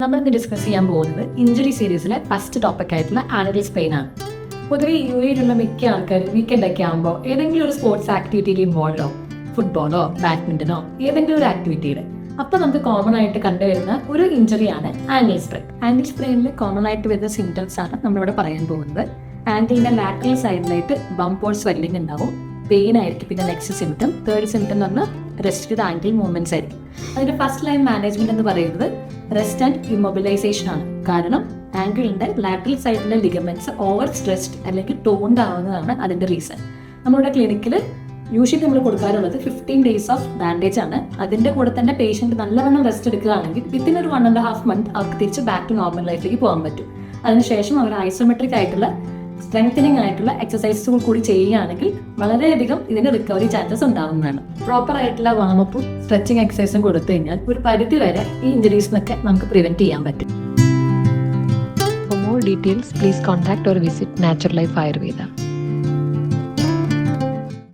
നമ്മളിന്ന് ഡിസ്കസ് ചെയ്യാൻ പോകുന്നത് ഇഞ്ചുറി സീരീസിലെ ഫസ്റ്റ് ടോപ്പിക് ആയിട്ടുള്ള ആനൽ സ്പെയിൻ ആണ്. പൊതുവെ യുഎയിലുള്ള മിക്ക ആൾക്കാരും വീക്കെൻഡൊക്കെ ആകുമ്പോൾ ഏതെങ്കിലും ഒരു സ്പോർട്സ് ആക്ടിവിറ്റിയിൽ ഇൻവോൾവ് ആവും. ഫുട്ബോളോ ബാഡ്മിൻ്റനോ ഏതെങ്കിലും ഒരു ആക്ടിവിറ്റിയിൽ. അപ്പോൾ നമുക്ക് കോമൺ ആയിട്ട് കണ്ടുവരുന്ന ഒരു ഇഞ്ചുറിയാണ് ആംഗിൾ സ്പ്രെയിൻ. ആംഗിൾ സ്പ്രെയിനിൽ കോമൺ ആയിട്ട് വരുന്ന സിംറ്റംസ് ആണ് നമ്മളിവിടെ പറയാൻ പോകുന്നത്. ആംഗിളിന്റെ ലാറ്ററൽ സൈഡിലായിട്ട് ബംപ് ഓർ സ്വെല്ലിംഗ് ഉണ്ടാവും. പെയിൻ ആയിരിക്കും. പിന്നെ നെക്സ്റ്റ് സിംറ്റം, തേർഡ് സിംറ്റം എന്ന് പറഞ്ഞാൽ റെസ്റ്റ് ആംഗിൾ മൂവ്മെന്റ്സ് ആയിരിക്കും. അതിന്റെ ഫസ്റ്റ് ലൈൻ മാനേജ്മെന്റ് എന്ന് പറയുന്നത് റെസ്റ്റ് ആൻഡ് ഇമ്മൊബിലൈസേഷൻ ആണ്. കാരണം ആംഗിളിന്റെ ലാറ്ററൽ സൈഡിലെ ലിഗമെന്റ്സ് ഓവർ സ്ട്രെസ്ഡ് അല്ലെങ്കിൽ ടോൺഡ് ആവുന്നതാണ് അതിന്റെ റീസൺ. നമ്മുടെ ക്ലിനിക്കിൽ യൂഷ്വലി നമ്മൾ കൊടുക്കാറുള്ളത് 15 days ഓഫ് ബാൻഡേജ് ആണ്. അതിന്റെ കൂടെ തന്നെ പേഷ്യന്റ് നല്ലവണ്ണം റെസ്റ്റ് എടുക്കുകയാണെങ്കിൽ വിത്തിൻ ഒരു 1.5 month അവർക്ക് തിരിച്ച് ബാക്ക് ടു നോർമൽ ലൈഫിലേക്ക് പോകാൻ പറ്റും. അതിനുശേഷം അവർ ഐസോമെട്രിക് ആയിട്ടുള്ള സ്ട്രെങ്തനിങ് ആയിട്ടുള്ള എക്സസൈസുകൾ കൂടി ചെയ്യുകയാണെങ്കിൽ വളരെയധികം ഇതിന് റിക്കവറി ചാൻസസ് ഉണ്ടാവുന്നതാണ്. പ്രോപ്പർ ആയിട്ടുള്ള വാമപ്പും സ്ട്രെച്ചിങ് എക്സസൈസും കൊടുത്തു കഴിഞ്ഞാൽ ഒരു പരിധി വരെ ഈ ഇഞ്ചുറീസിനൊക്കെ നമുക്ക് പ്രിവെന്റ് ചെയ്യാൻ പറ്റും. For more details, please contact or visit Natural Life Ayurveda.